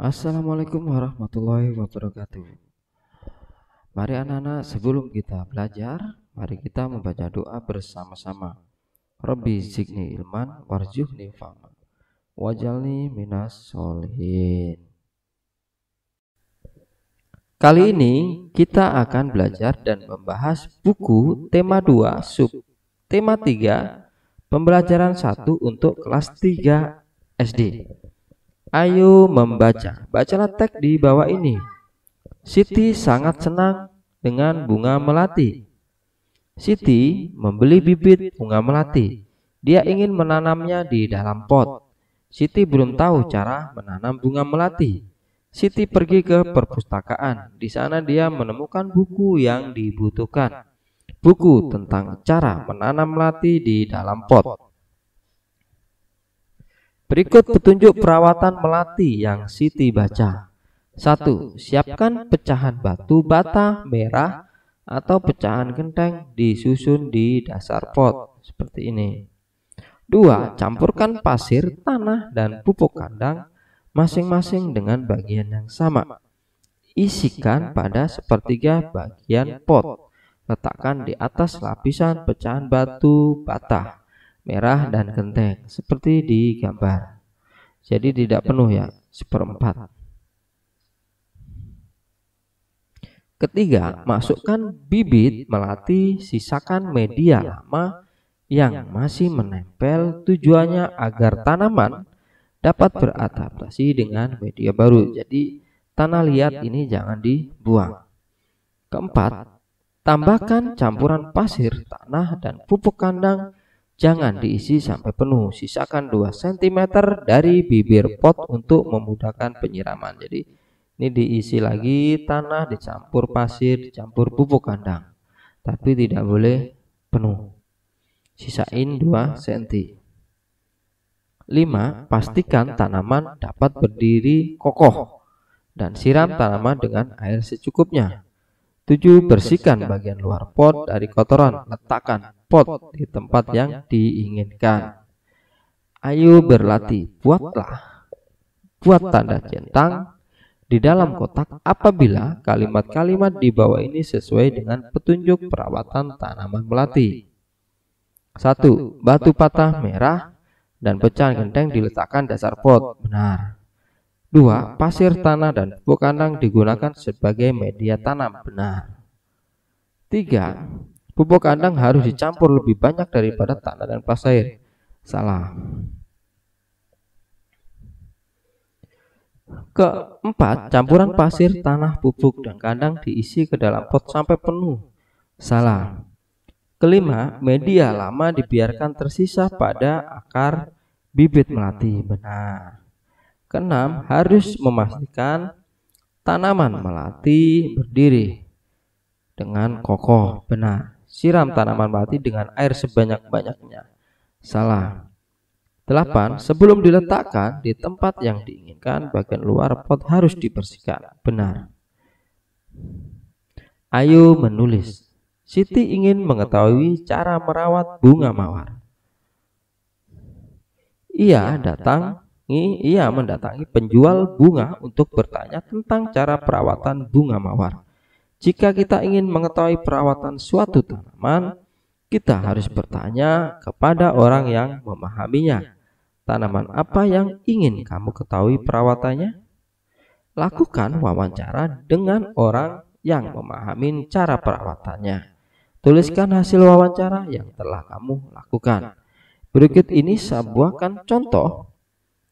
Assalamualaikum warahmatullahi wabarakatuh. Mari anak-anak, sebelum kita belajar, mari kita membaca doa bersama-sama. Rabbi zidni ilman warzuqni fahma wajalni minas sholihin. Kali ini kita akan belajar dan membahas buku tema 2 sub tema 3 pembelajaran 1 untuk kelas 3 SD. Ayo membaca. Bacalah teks di bawah ini. Siti sangat senang dengan bunga melati. Siti membeli bibit bunga melati. Dia ingin menanamnya di dalam pot. Siti belum tahu cara menanam bunga melati. Siti pergi ke perpustakaan. Di sana dia menemukan buku yang dibutuhkan. Buku tentang cara menanam melati di dalam pot. Berikut petunjuk perawatan melati yang Siti baca. 1. Siapkan pecahan batu bata merah atau pecahan genteng disusun di dasar pot seperti ini. 2. Campurkan pasir, tanah, dan pupuk kandang masing-masing dengan bagian yang sama. Isikan pada sepertiga bagian pot. Letakkan di atas lapisan pecahan batu bata merah dan genteng seperti di gambar. Jadi tidak penuh ya, seperempat. Ketiga, masukkan bibit melati, sisakan media lama yang masih menempel, tujuannya agar tanaman dapat beradaptasi dengan media baru. Jadi tanah liat ini jangan dibuang. Keempat, tambahkan campuran pasir, tanah, dan pupuk kandang. Jangan diisi sampai penuh, sisakan 2 cm dari bibir pot untuk memudahkan penyiraman. Jadi ini diisi lagi tanah, dicampur pasir, dicampur pupuk kandang. Tapi tidak boleh penuh. Sisain 2 cm. 5. Pastikan tanaman dapat berdiri kokoh dan siram tanaman dengan air secukupnya. 7. Bersihkan bagian luar pot dari kotoran. Letakkan pot di tempat yang diinginkan. Ayo berlatih. Buat tanda centang di dalam kotak apabila kalimat-kalimat di bawah ini sesuai dengan petunjuk perawatan tanaman melati. 1. Batu patah merah dan pecahan genteng diletakkan dasar pot. Benar. 2. Pasir, tanah, dan pupuk kandang digunakan sebagai media tanam. Benar. 3. Pupuk kandang harus dicampur lebih banyak daripada tanah dan pasir. Salah. Keempat, campuran pasir, tanah, pupuk, dan kandang diisi ke dalam pot sampai penuh. Salah. Kelima, media lama dibiarkan tersisa pada akar bibit melati. Benar. Keenam, harus memastikan tanaman melati berdiri dengan kokoh. Benar. Siram tanaman melati dengan air sebanyak-banyaknya. Salah. 8. Sebelum diletakkan di tempat yang diinginkan, bagian luar pot harus dibersihkan. Benar. Ayo menulis. Siti ingin mengetahui cara merawat bunga mawar. Ia mendatangi penjual bunga untuk bertanya tentang cara perawatan bunga mawar. Jika kita ingin mengetahui perawatan suatu tanaman, kita harus bertanya kepada orang yang memahaminya. Tanaman apa yang ingin kamu ketahui perawatannya? Lakukan wawancara dengan orang yang memahami cara perawatannya. Tuliskan hasil wawancara yang telah kamu lakukan. Berikut ini sebuahkan contoh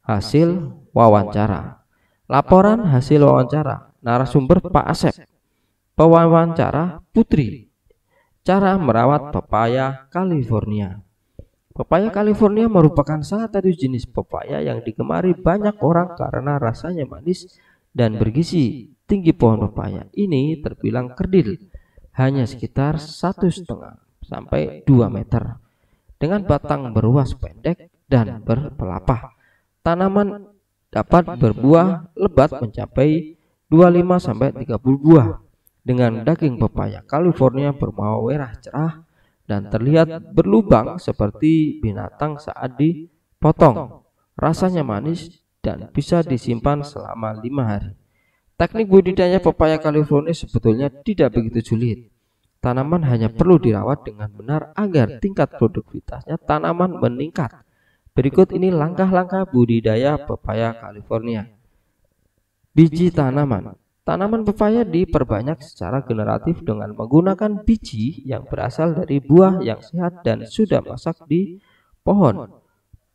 hasil wawancara. Laporan hasil wawancara. Narasumber Pak Asep. Pewawancara Putri. Cara merawat pepaya California. Pepaya California merupakan salah satu jenis pepaya yang digemari banyak orang karena rasanya manis dan bergizi. Tinggi pohon pepaya ini terbilang kerdil, hanya sekitar 1,5 sampai 2 meter. Dengan batang beruas pendek dan berpelapah. Tanaman dapat berbuah lebat mencapai 25 sampai 30 buah. Dengan daging pepaya California berwarna cerah dan terlihat berlubang seperti binatang saat dipotong. Rasanya manis dan bisa disimpan selama 5 hari. Teknik budidaya pepaya California sebetulnya tidak begitu sulit. Tanaman hanya perlu dirawat dengan benar agar tingkat produktivitasnya tanaman meningkat. Berikut ini langkah-langkah budidaya pepaya California. Biji tanaman. Tanaman pepaya diperbanyak secara generatif dengan menggunakan biji yang berasal dari buah yang sehat dan sudah masak di pohon.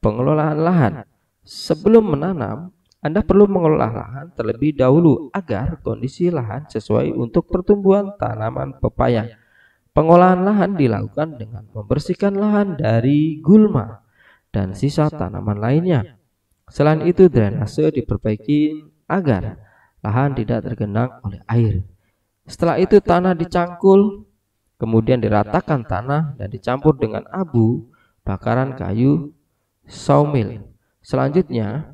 Pengelolaan lahan. Sebelum menanam, Anda perlu mengelola lahan terlebih dahulu agar kondisi lahan sesuai untuk pertumbuhan tanaman pepaya. Pengolahan lahan dilakukan dengan membersihkan lahan dari gulma dan sisa tanaman lainnya. Selain itu, drainase diperbaiki agar lahan tidak tergenang oleh air. Setelah itu, tanah dicangkul, kemudian diratakan tanah dan dicampur dengan abu bakaran kayu sawmill. Selanjutnya,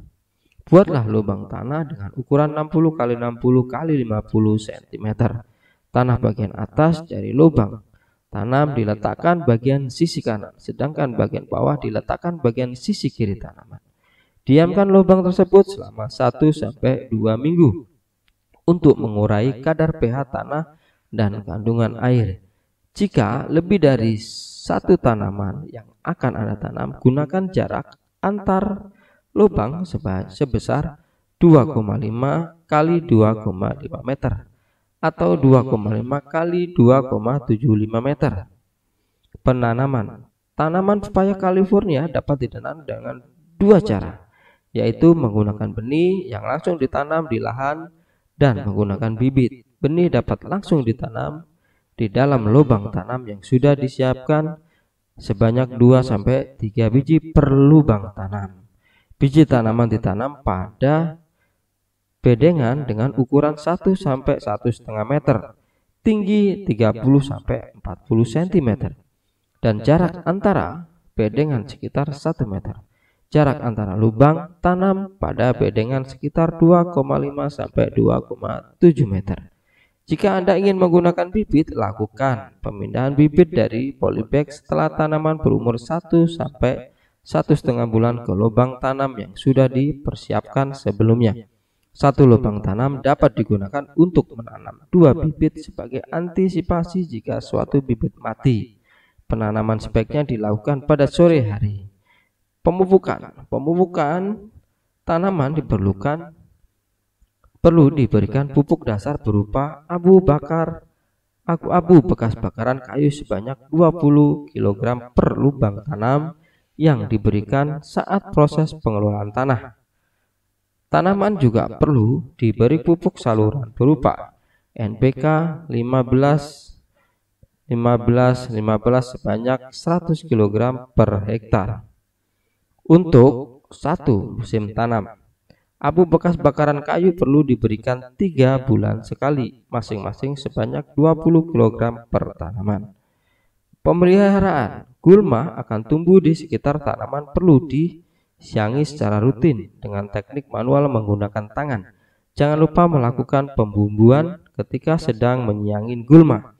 buatlah lubang tanah dengan ukuran 60 x 60 x 50 cm. Tanah bagian atas dari lubang tanam diletakkan bagian sisi kanan, sedangkan bagian bawah diletakkan bagian sisi kiri tanaman. Diamkan lubang tersebut selama 1-2 minggu untuk mengurai kadar pH tanah dan kandungan air. Jika lebih dari satu tanaman yang akan Anda tanam, gunakan jarak antar lubang sebesar 2,5 x 2,5 meter atau 2,5 x 2,75 meter. Penanaman. Tanaman pepaya California dapat ditanam dengan 2 cara, yaitu menggunakan benih yang langsung ditanam di lahan dan menggunakan bibit. Benih dapat langsung ditanam di dalam lubang tanam yang sudah disiapkan sebanyak 2-3 biji per lubang tanam. Biji tanaman ditanam pada bedengan dengan ukuran 1-1,5 meter, tinggi 30-40 cm, dan jarak antara bedengan sekitar 1 meter. Jarak antara lubang tanam pada bedengan sekitar 2,5-2,7 meter. Jika Anda ingin menggunakan bibit, lakukan pemindahan bibit dari polybag setelah tanaman berumur 1-1,5 bulan ke lubang tanam yang sudah dipersiapkan sebelumnya. Satu lubang tanam dapat digunakan untuk menanam 2 bibit sebagai antisipasi jika suatu bibit mati. Penanaman sebaiknya dilakukan pada sore hari. Pemupukan tanaman perlu diberikan pupuk dasar berupa abu bekas bakaran kayu sebanyak 20 kg per lubang tanam yang diberikan saat proses pengelolaan tanah. Tanaman juga perlu diberi pupuk saluran berupa NPK 15 sebanyak 100 kg per hektar untuk satu musim tanam. Abu bekas bakaran kayu perlu diberikan 3 bulan sekali, masing-masing sebanyak 20 kg per tanaman. Pemeliharaan. Gulma akan tumbuh di sekitar tanaman perlu disiangi secara rutin dengan teknik manual menggunakan tangan. Jangan lupa melakukan pembumbuan ketika sedang menyiangi gulma,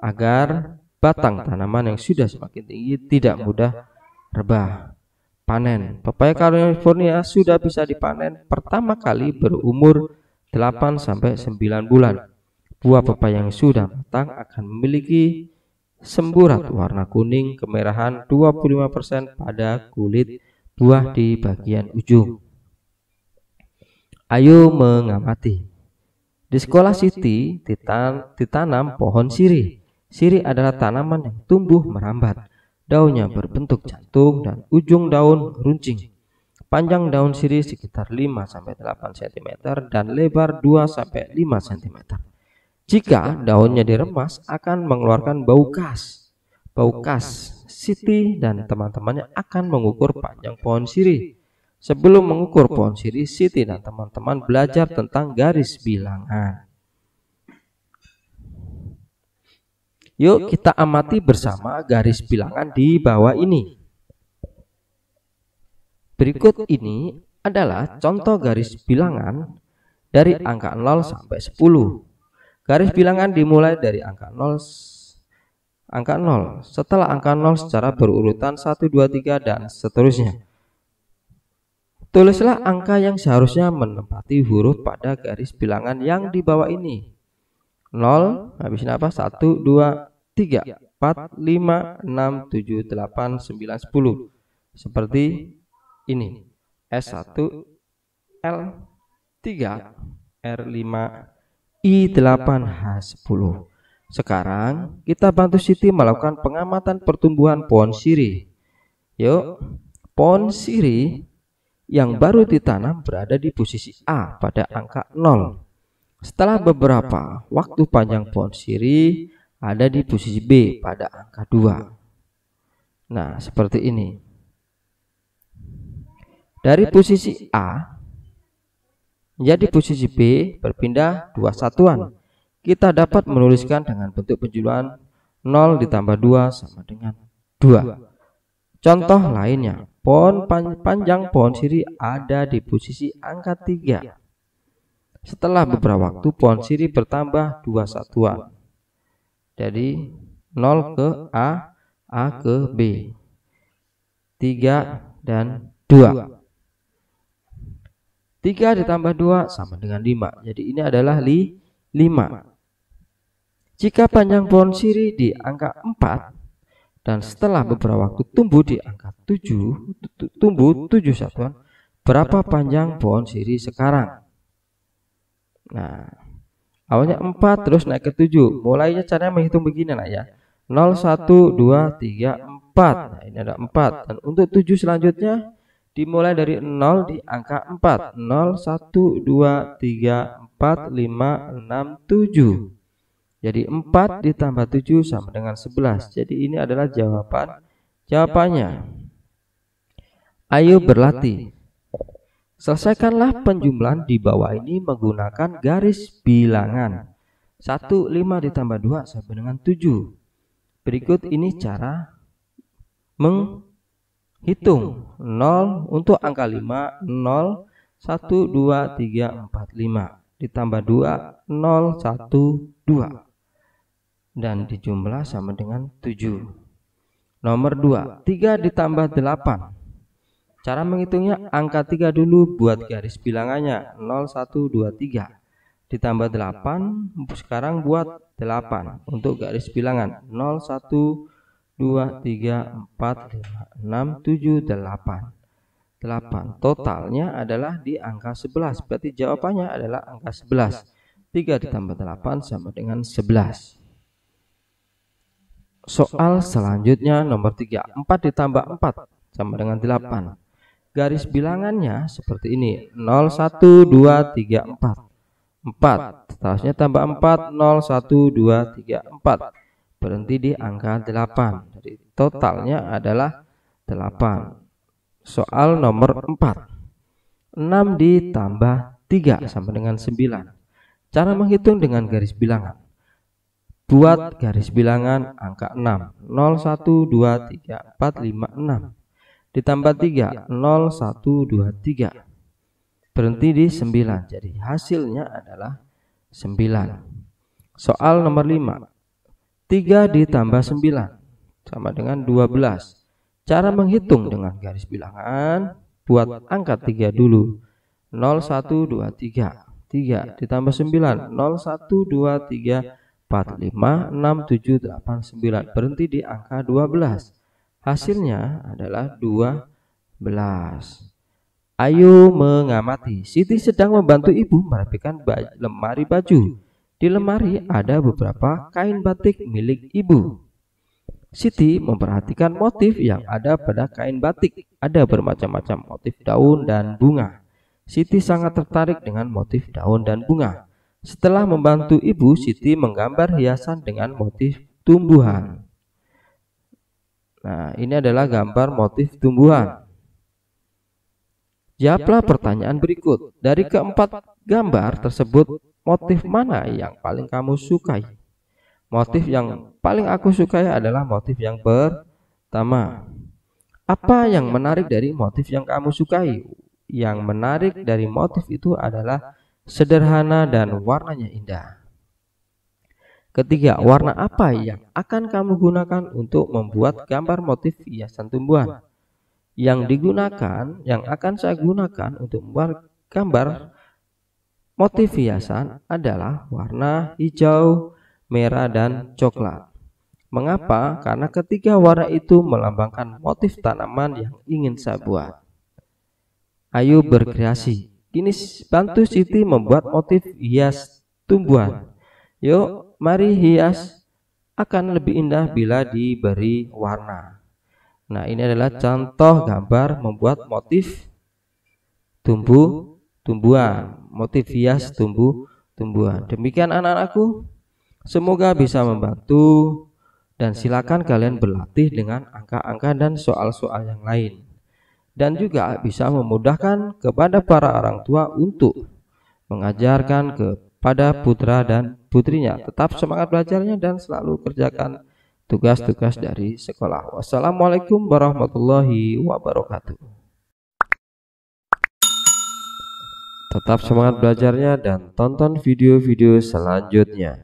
agar batang tanaman yang sudah semakin tinggi tidak mudah rebah. Panen. Pepaya California sudah bisa dipanen pertama kali berumur 8-9 bulan. Buah pepaya yang sudah matang akan memiliki semburat warna kuning kemerahan 25% pada kulit buah di bagian ujung. Ayo mengamati. Di sekolah Siti ditanam pohon sirih. Sirih adalah tanaman yang tumbuh merambat. Daunnya berbentuk jantung dan ujung daun runcing. Panjang daun sirih sekitar 5-8 cm dan lebar 2-5 cm. Jika daunnya diremas akan mengeluarkan bau khas. Siti dan teman-temannya akan mengukur panjang pohon sirih. Sebelum mengukur pohon sirih, Siti dan teman-teman belajar tentang garis bilangan. Yuk kita amati bersama garis bilangan di bawah ini. Berikut ini adalah contoh garis bilangan dari angka 0 sampai 10. Garis bilangan dimulai dari angka 0. Setelah angka 0 secara berurutan 1, 2, 3 dan seterusnya. Tulislah angka yang seharusnya menempati huruf pada garis bilangan yang di bawah ini. 0, habisnya apa? 1, 2, 3, 4, 5, 6, 7, 8, 9, 10. Seperti ini. S1, L3, R5, I8, H10. Sekarang kita bantu Siti melakukan pengamatan pertumbuhan pohon sirih. Yuk, pohon sirih yang baru ditanam berada di posisi A pada angka 0. Setelah beberapa waktu panjang pohon sirih ada di posisi B pada angka 2. Nah, seperti ini. Dari posisi A menjadi posisi B berpindah 2 satuan. Kita dapat menuliskan dengan bentuk penjuluan 0 ditambah 2 sama dengan 2. Contoh lainnya, panjang pohon sirih ada di posisi angka 3. Setelah beberapa waktu pohon sirih bertambah 2 satuan. Jadi 0 ke A ke B. 3 dan 2. 3 ditambah 2 sama dengan 5. Jadi ini adalah 5. Jika panjang pohon sirih di angka 4 dan setelah beberapa waktu tumbuh di angka 7, tumbuh 7 satuan, berapa panjang pohon sirih sekarang? Nah, awalnya 4 terus naik ke 7. Mulainya caranya menghitung begini lah ya. 0, 1, 2, 3, 4. Nah, ini ada 4. Dan untuk 7 selanjutnya dimulai dari 0 di angka 4. 0, 1, 2, 3, 4, 5, 6, 7. Jadi 4 ditambah 7 sama dengan 11. Jadi ini adalah jawabannya. Ayo berlatih. Selesaikanlah penjumlahan di bawah ini menggunakan garis bilangan. 1, 5 ditambah 2 sama dengan 7. Berikut ini cara menghitung. 0 untuk angka 5, 0, 1, 2, 3, 4, 5. Ditambah 2, 0, 1, 2. Dan dijumlah sama dengan 7. Nomor 2, 3 ditambah 8. Cara menghitungnya, angka 3 dulu buat garis bilangannya. 0, 1, 2, 3. Ditambah 8, sekarang buat 8 untuk garis bilangan. 0, 1, 2, 3, 4, 5, 6, 7, 8. 8. Totalnya adalah di angka 11. Berarti jawabannya adalah angka 11. 3 ditambah 8 sama dengan 11. Soal selanjutnya nomor 3. 4 ditambah 4 sama dengan 8. Garis bilangannya seperti ini. 0, 1, 2, 3, 4. 4. Seterusnya tambah 4. 0, 1, 2, 3, 4. Berhenti di angka 8. Jadi totalnya adalah 8. Soal nomor 4. 6 ditambah 3 sama dengan 9. Cara menghitung dengan garis bilangan. Buat garis bilangan angka 6. 0, 1, 2, 3, 4, 5, 6. Ditambah 3. 0, 1, 2, 3. Berhenti di 9. Jadi hasilnya adalah 9. Soal nomor 5. 3 ditambah 9 sama dengan 12. Cara menghitung dengan garis bilangan. Buat angka 3 dulu. 0, 1, 2, 3. 3 ditambah 9. 0, 1, 2, 3, 4, 5, 6, 7, 8, 9. Berhenti di angka 12. Hasilnya adalah 12. Ayo mengamati. Siti sedang membantu ibu merapikan lemari baju. Di lemari ada beberapa kain batik milik ibu. Siti memperhatikan motif yang ada pada kain batik. Ada bermacam-macam motif daun dan bunga. Siti sangat tertarik dengan motif daun dan bunga. Setelah membantu ibu, Siti menggambar hiasan dengan motif tumbuhan. Nah, ini adalah gambar motif tumbuhan. Jawablah pertanyaan berikut. Dari keempat gambar tersebut, motif mana yang paling kamu sukai? Motif yang paling aku sukai adalah motif yang pertama. Apa yang menarik dari motif yang kamu sukai? Yang menarik dari motif itu adalah sederhana dan warnanya indah. Ketiga, warna apa yang akan kamu gunakan untuk membuat gambar motif hiasan tumbuhan? Yang akan saya gunakan untuk membuat gambar motif hiasan adalah warna hijau, merah, dan coklat. Mengapa? Karena ketiga warna itu melambangkan motif tanaman yang ingin saya buat. Ayo berkreasi. Kini bantu Siti membuat motif hias tumbuhan. Yuk, mari hias akan lebih indah bila diberi warna. Nah, ini adalah contoh gambar membuat motif tumbuhan, motif hias tumbuhan. Demikian anak-anakku, semoga bisa membantu dan silakan kalian berlatih dengan angka-angka dan soal-soal yang lain. Dan juga bisa memudahkan kepada para orang tua untuk mengajarkan kepada putra dan putrinya. Tetap semangat belajarnya dan selalu kerjakan tugas-tugas dari sekolah. Wassalamualaikum warahmatullahi wabarakatuh. Tetap semangat belajarnya dan tonton video-video selanjutnya.